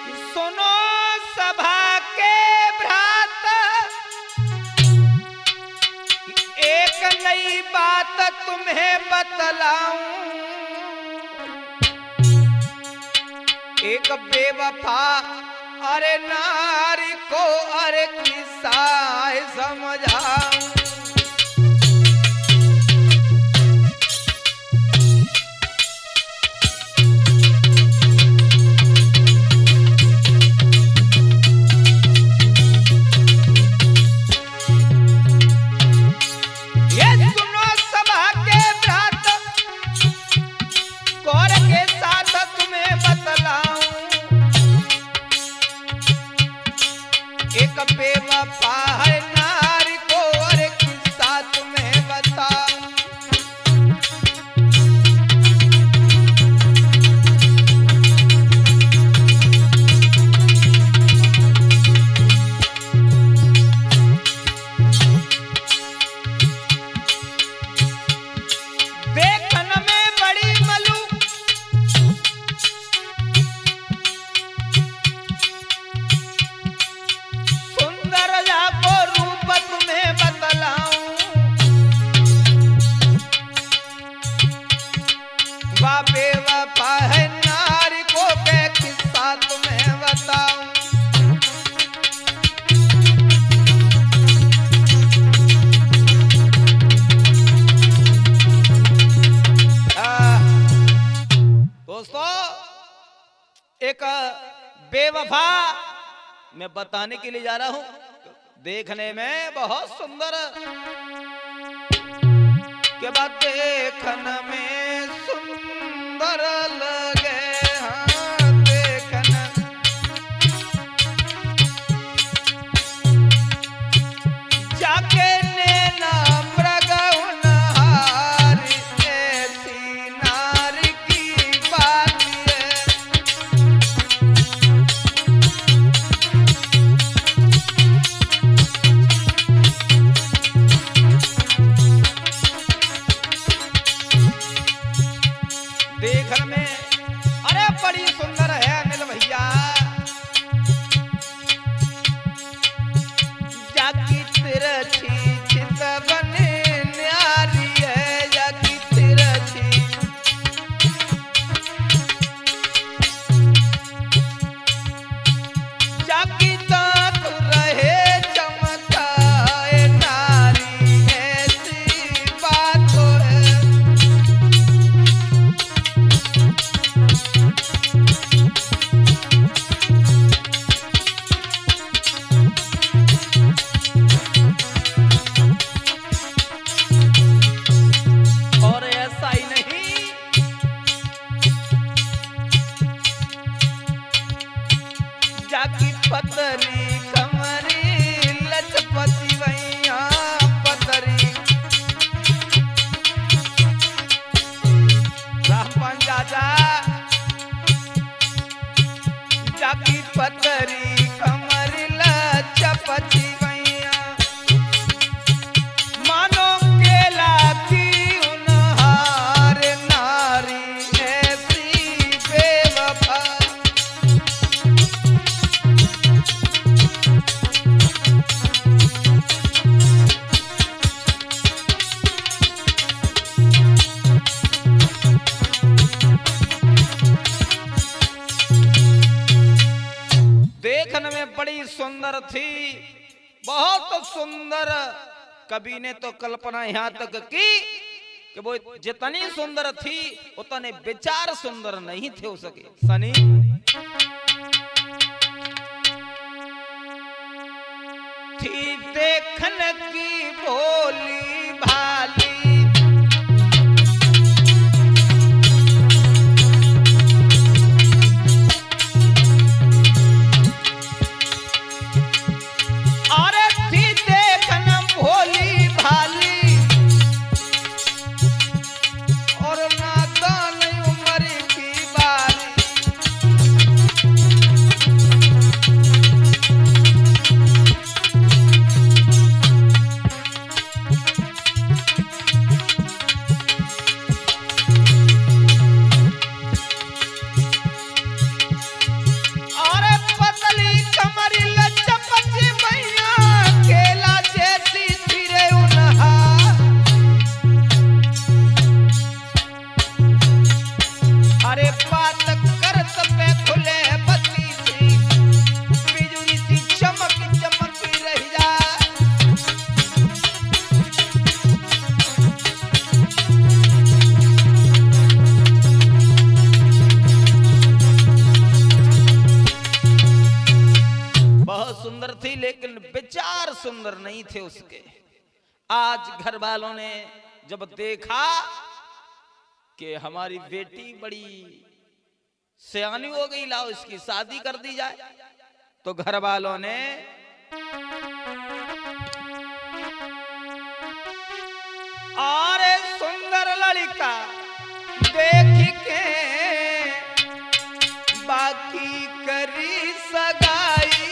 सुनो सभा के भ्रात, एक नई बात तुम्हें बतलाऊं। एक बेवफा अरे नारी को अरे किस्सा समझाऊं। एक बेवफा है नारी को अरे किस्सा तुम्हें बताऊं। देखन में बड़ी मलू, बेवफा है नारी को के किस्सा तुम्हें बताऊं। दोस्तों, एक बेवफा मैं बताने के लिए जा रहा हूं, देखने में बहुत सुंदर के बाद देखन में सुंदर लगे। हाँ देखन जाके नैना मृगउनहारी, ऐसी नारी की बात है। देखन में अरे बड़ी सुंदर है अनिल भैया। जाकी तिरछी चितवन न्यारी है, जाकी तिरछी जाकी दांत रहे चमकाए नारी, ऐसी बात है। जाकी पतरी कमरी लचपति वैया पतरी, रामपन जाजा जाकी पतरी कमरी लचपति वैया। मानो केला की उनहार नारी, ऐसी बेवफा। देखने में बड़ी सुंदर थी, बहुत सुंदर। कवि ने तो कल्पना यहां तक की कि वो जितनी सुंदर थी उतने विचार सुंदर नहीं थे हो सके। सनी थी देखन की भोली भाली, थी लेकिन विचार सुंदर नहीं थे उसके। आज घर वालों ने जब देखा कि हमारी बेटी बड़ी सयानी हो गई, लाओ इसकी शादी कर दी जाए, तो घर वालों ने अरे सुंदर लड़का देख के बाकी करी सगाई।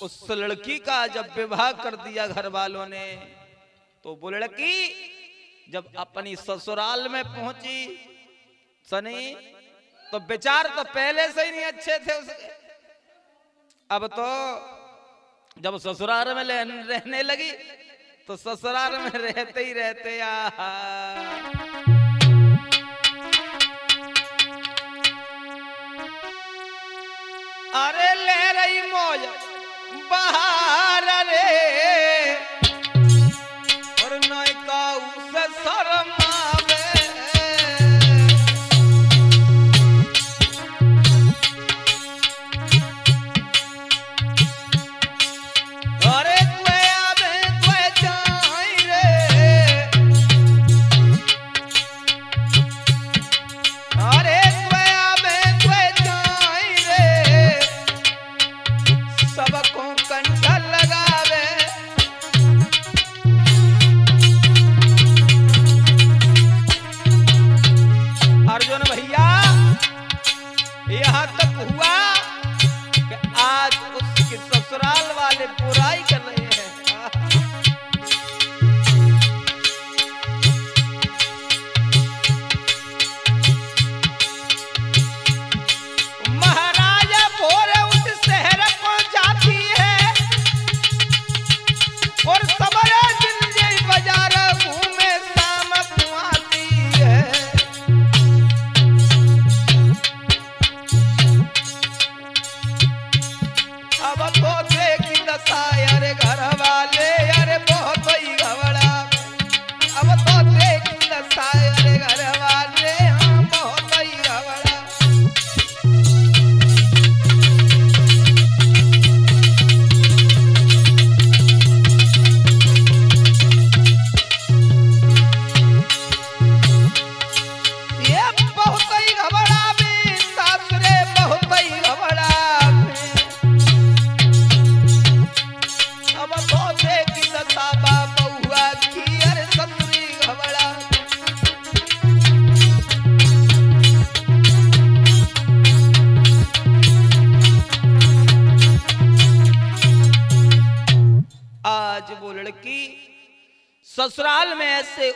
उस लड़की का जब विवाह कर दिया घर वालों ने, तो वो लड़की जब अपनी ससुराल में पहुंची सनी, तो विचार तो पहले से ही नहीं अच्छे थे उसके। अब तो जब ससुराल में रहने लगी तो ससुराल में रहते ही रहते अरे ले रही मौज बाहर रे, और नौका उसे शर्मावे। अरे कोई आवे कोई जाए रे, अरे कोई आवे कोई जाए रे, सबको कंठा लगावे। अर्जुन भैया यहाँ तक हुआ कि आज उसके ससुराल वाले बुराई कर रहे हैं। महाराजा भोरे उस शहर को जाती है और सबरे दिन जय बाजार घूमे शाम को आती है। अब तो देखी दशा अरे घर वाले अरे बहुत ही घबरा। अब तो देखी दशा अरे घर वाले हाँ बहुत ही घबरा। बहुत ही घबरा में सासुरे बहुत ही घबरा में। अब तो देखी दशा बाप हुआ की अरे ससुरी घबरा। आज वो लड़की ससुराल में ऐसे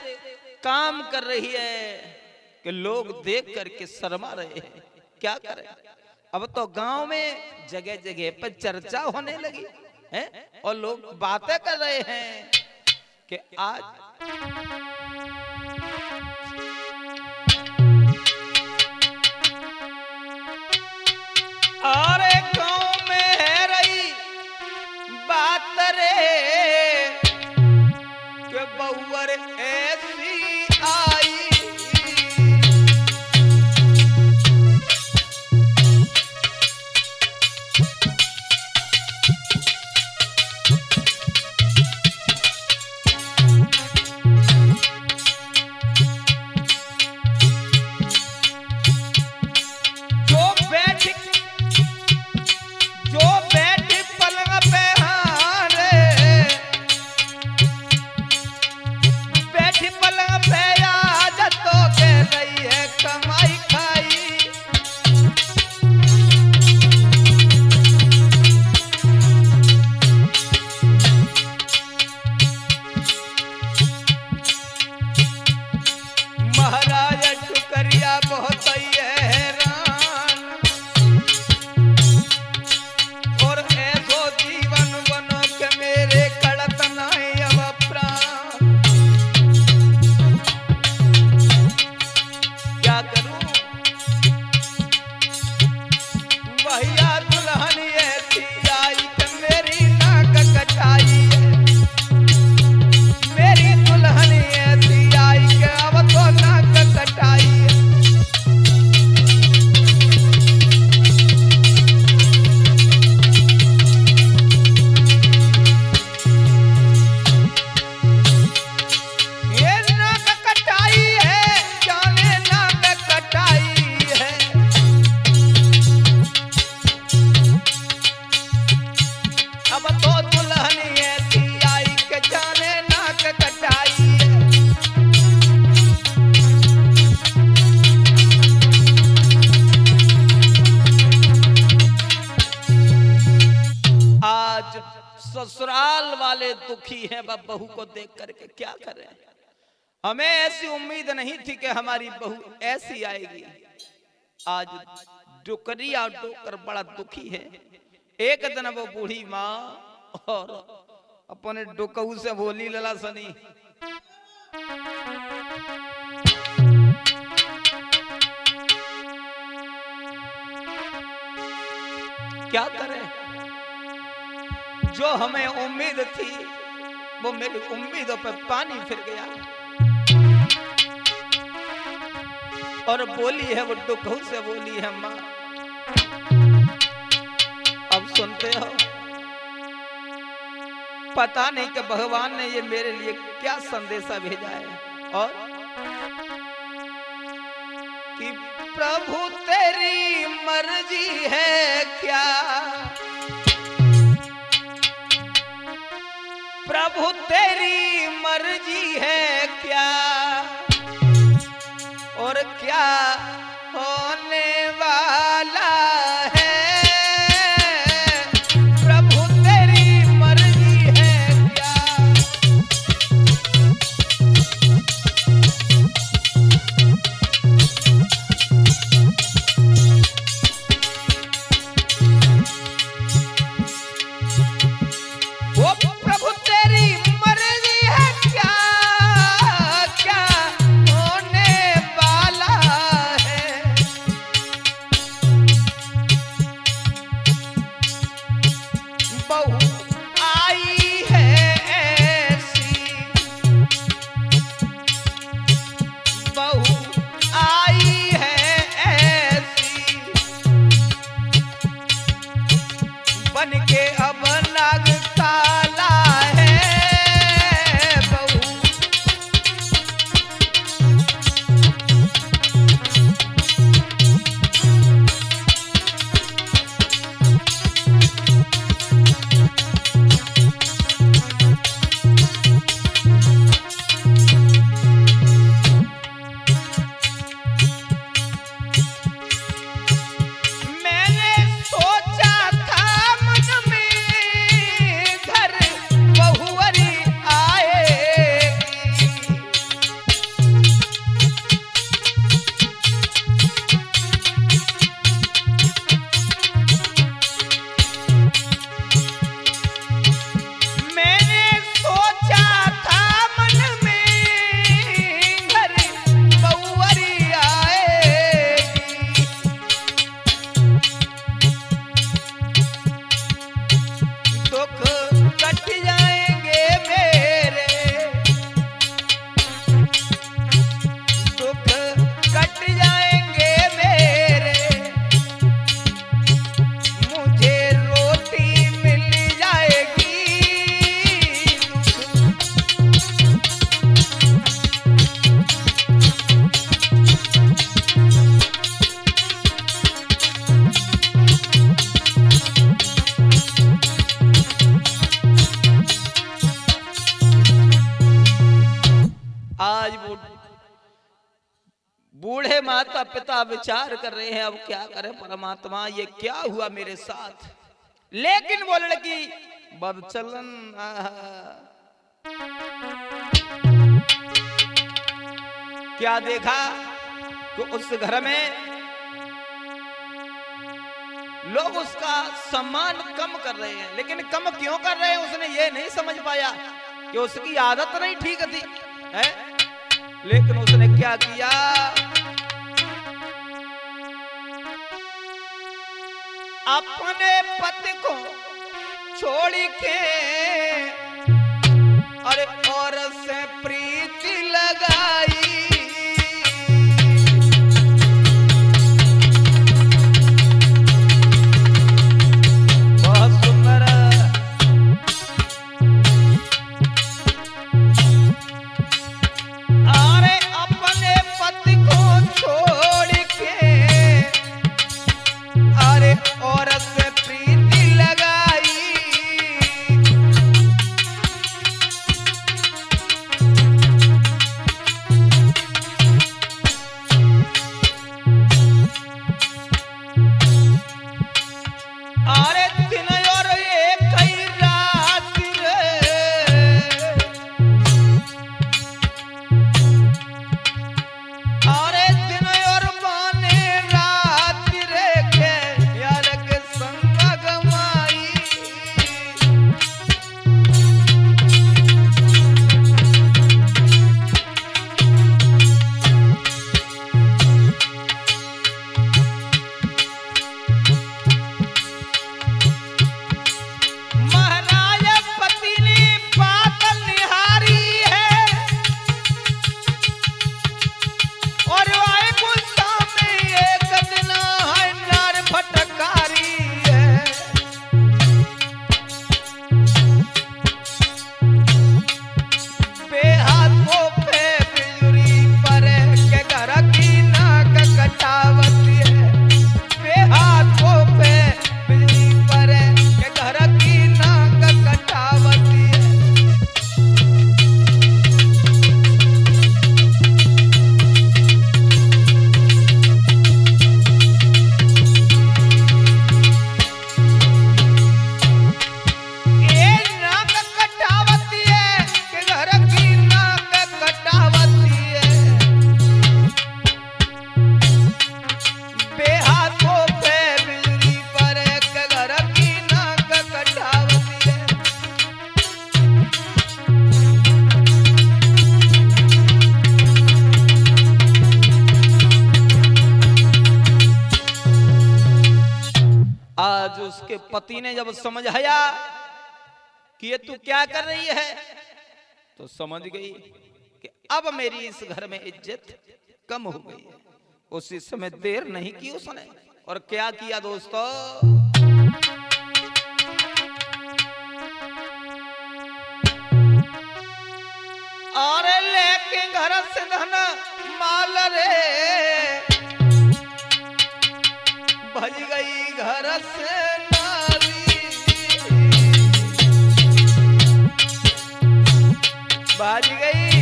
काम कर रही है कि लोग देख करके शर्मा रहे हैं। क्या करें, अब तो गांव में जगह जगह पर चर्चा होने लगी है और लोग बातें कर रहे हैं कि आज वाले दुखी हैं, वह बहू को देख करके क्या करें। हमें ऐसी उम्मीद नहीं थी कि हमारी बहू ऐसी आएगी। आज डुकरिया डोकर बड़ा दुखी है। एक दिन वो बूढ़ी माँ और अपने डुकऊ से बोली, लला सनी क्या करें, जो हमें उम्मीद थी वो मेरी उम्मीदों पर पानी फिर गया। और बोली है वो डुकऊ से बोली है, माँ अब सुनते हो, पता नहीं कि भगवान ने ये मेरे लिए क्या संदेशा भेजा है। और कि प्रभु तेरी मर्जी है क्या, प्रभु तेरी मर्जी है क्या, और क्या होने वाला है, प्रभु तेरी मर्जी है क्या। वो प्रभु तेरी मर्जी है क्या, क्या होने वाला है। बहू आई है ऐसी, बहू आई है ऐसी, बन के अब नाग काला है बहू। मैंने सोचा था मन में घर बहुवरी आएगी, मैंने सोचा था मन में घर बहुवरी आएगी। दुख कट जाएंगे मेरे, दुख कट जाएंगे मेरे, मुझे रोटी मिल जाएगी। आज वो बूढ़े माता पिता विचार कर रहे हैं, अब क्या करें परमात्मा, ये क्या हुआ मेरे साथ। लेकिन वो लड़की बदचलन, क्या देखा कि उस घर में लोग उसका सम्मान कम कर रहे हैं। लेकिन कम क्यों कर रहे हैं उसने ये नहीं समझ पाया कि उसकी आदत नहीं ठीक थी है। लेकिन उसने क्या किया, अपने पति को छोड़ के अरे और से प्रीति लगाई। बहुत सुंदर, अरे अपने पति को छोड़ के अरे और से प्रीति लगाई। आज उसके पति ने जब समझाया कि ये तू क्या कर रही है, तो समझ गई कि अब मेरी इस घर में इज्जत कम हो गई है। उसी समय देर नहीं की उसने, और क्या किया दोस्तों, और लेके घर से धन माल रे भज गई घर से नारी, भाज गई।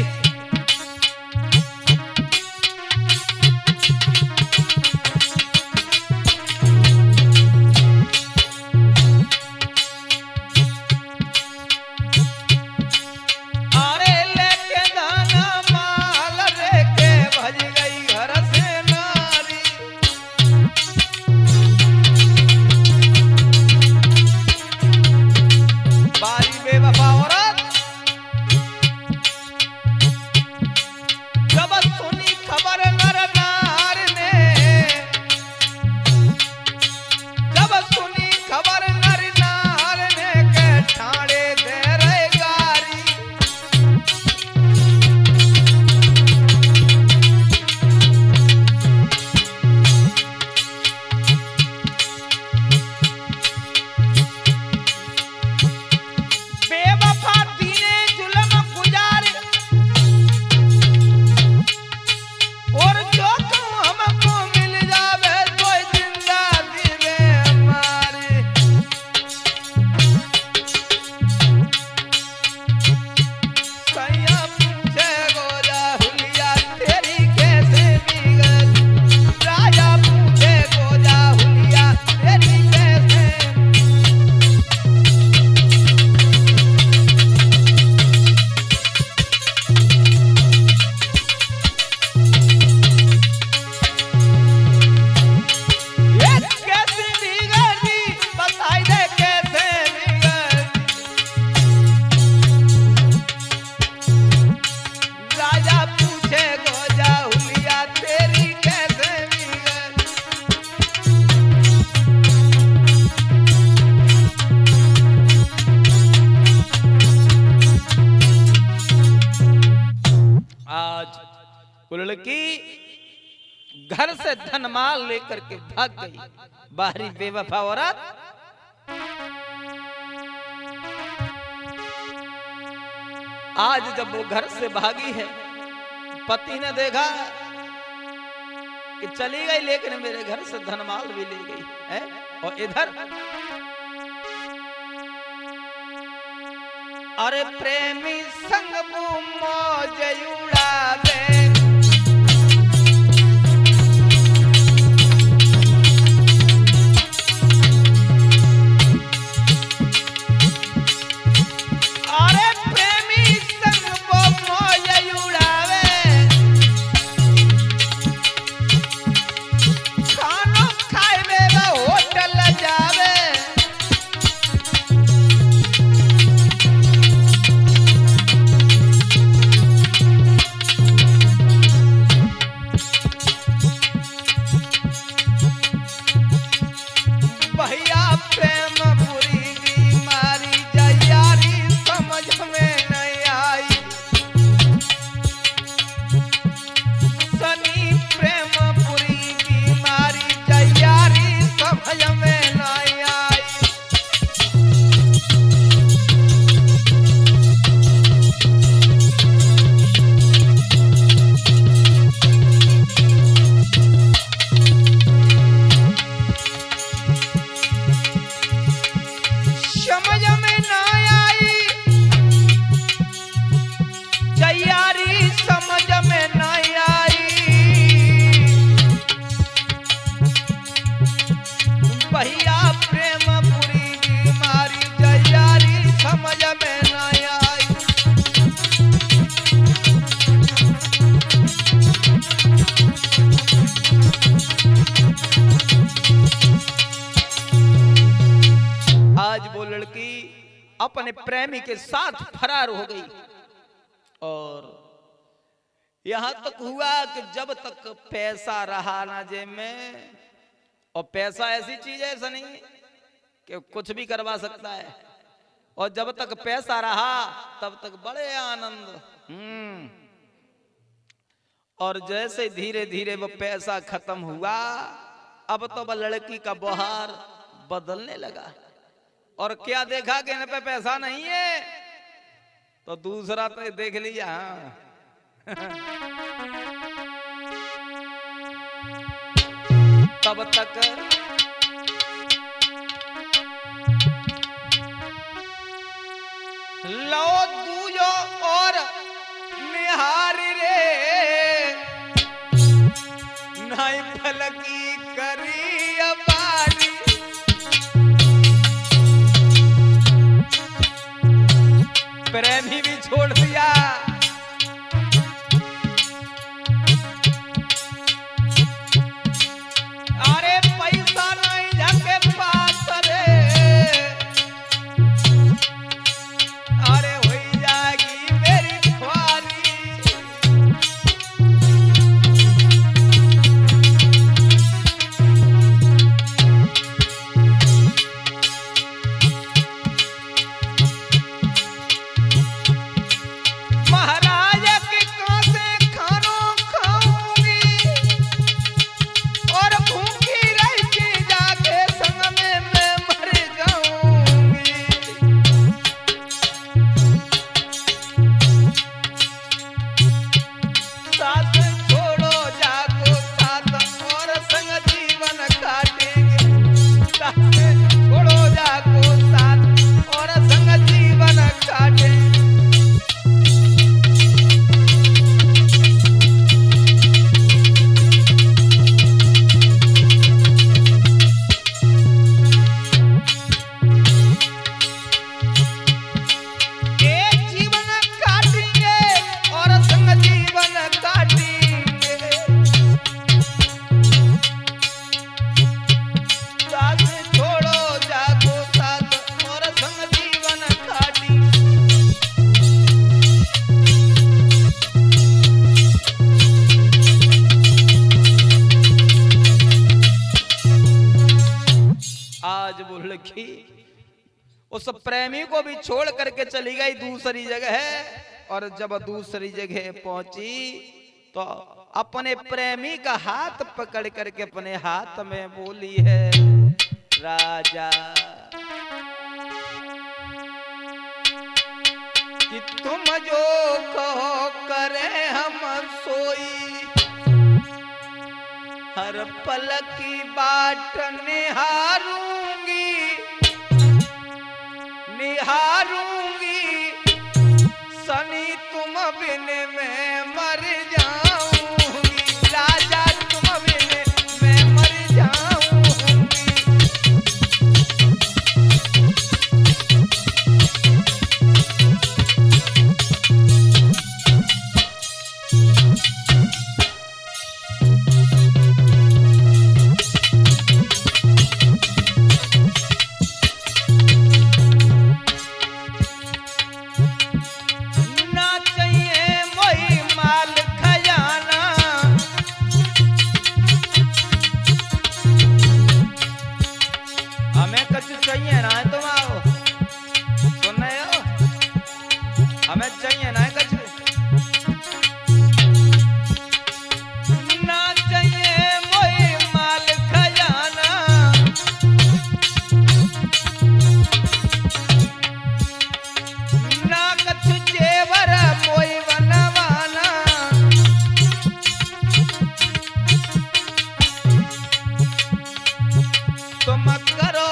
अरे लेके दाना माल लेके भज गई घर से नारी, बारी बेवफा औरत जब सुनी खबर नर नार ने, जब सुनी खबर नर नार ने के ठाणे दे रहे गारी, बेवफा दीने जुल्म गुजारे और जो कहूं हमको मिल जावे तो जिंदा दिले हमारे, सैया पूछे गोरा हुलिया तेरी कैसे बिगड़, राजा पूछे गोरा हुलिया तेरी कैसे, ये कैसे बिगड़ी बताई दे कैसे बिगड़ी, राजा पूछे गोजा हुलिया तेरी कैसे बिगड़ी, आज वो लड़की घर से धन माल लेकर के भाग गई, बाहरी बेवफा औरत आज जब वो घर से भागी है, पति ने देखा कि चली गई लेकिन मेरे घर से धन माल भी ले गई है, और इधर अरे प्रेमी संग मौज उड़ावे, अरे प्रेमी संग मौज उड़ावे, खाना खाए मेरा होटल जावे, भैया प्रेम पूरी बीमारी जयारी समझ में नहीं आई, सनी प्रेम पूरी बीमारी जयारी समझ में नहीं आई, समझ में ना आई जयारी समझ में नहीं आई, भैया प्रेम पूरी बीमारी जयारी समझ में नहीं आई, आज वो लड़की अपने प्रेमी के साथ फरार हो गई, और यहां तक हुआ कि जब तक पैसा रहा ना जेब में, और पैसा ऐसी चीज है ऐसा नहीं कि कुछ भी करवा सकता है, और जब तक पैसा रहा तब तक बड़े आनंद। और जैसे धीरे धीरे वो पैसा खत्म हुआ, अब तो वह लड़की का व्यवहार बदलने लगा। और क्या देखा कि इन पे पैसा नहीं है, तो दूसरा तो देख लिया। तब तक लो दूजो और निहारी रे, नाई फलकी करी अबारी। प्रेमी भी छोड़ दिया, अरे पैसा नहीं झके पास रे, अरे हो जाएगी मेरी ख्वारी। महाराज के कांसे खानों खाऊंगी, और भूखी रह के जाके संग में मैं मर जाऊंगी। साथ छोड़ो जाको साथ, और संग जीवन काटेंगे। साथ छोड़ो जाको साथ, और संग जीवन काटेंगे। एक जीवन काटेंगे और संग जीवन काटेंगे। साथ छोड़ो जागो साथ, और संग जीवन काटेंगे। आज वो लड़की उस प्रेमी को भी छोड़ करके चली गई दूसरी जगह। और जब दूसरी जगह पहुंची तो अपने प्रेमी का हाथ पकड़ करके अपने हाथ में बोली है, राजा कि तुम जो कहो करे हम सोई, हर पल की बाट निहारूंगी, निहारूंगी। सनी तुम बिन मैं मर जाऊंगी, राजा तुम बिन मैं मर जाऊंगी। ना चाहिए मोही माल खजाना, हमें कुछ चाहिए ना तुम आओ, सुन रहे हो, हमें चाहिए ना कुछ। ना चाहिए मोही माल खजाना, ना कछु जेवर मोई बनवाना। तुम करो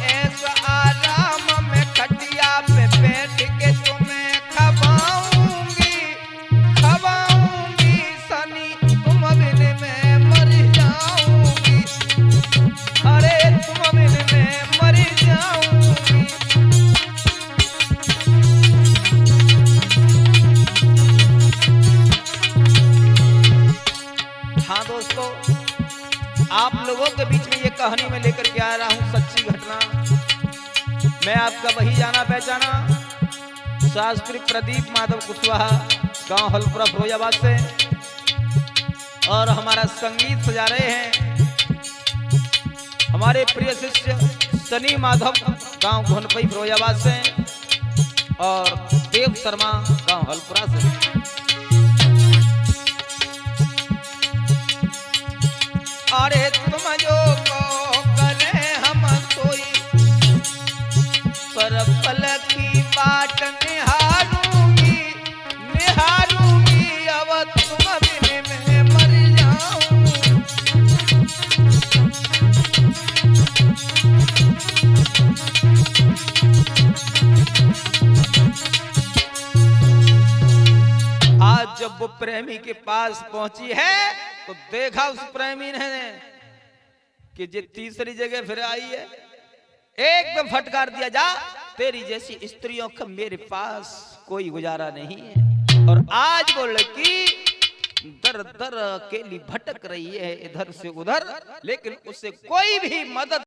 ऐसा आराम में, खटिया पे बैठ के तुम्हें खवाऊंगी, खवाऊंगी। सनी तुम बिन मैं मर जाऊंगी, अरे तुम बिन मैं मर जाऊंगी। हाँ दोस्तों, आप लोगों के बीच में ये कहानी में लेकर के आ रहा हूँ सच्ची घटना। मैं आपका वही जाना पहचाना शास्त्री प्रदीप माधव कुशवाहा, गांव हलपुरा फिरोजाबाद से। और हमारा संगीत सजा रहे हैं हमारे प्रिय शिष्य शनि माधव गांव घोनपई फिरोजाबाद से और देव शर्मा गांव हलपुरा से। अरे तुम जो को करे हम सोई पर पल की बाट निहारूंगी निहारूंगी अब तुम बिन में मर जाऊं। आज जब वो प्रेमी के पास पहुंची है तो देखा उस प्रेमी ने कि जे तीसरी जगह फिर आई है, एकदम फटकार दिया, जा तेरी जैसी स्त्रियों का मेरे पास कोई गुजारा नहीं है। और आज वो लड़की दर दर अकेली भटक रही है इधर से उधर, लेकिन उससे कोई भी मदद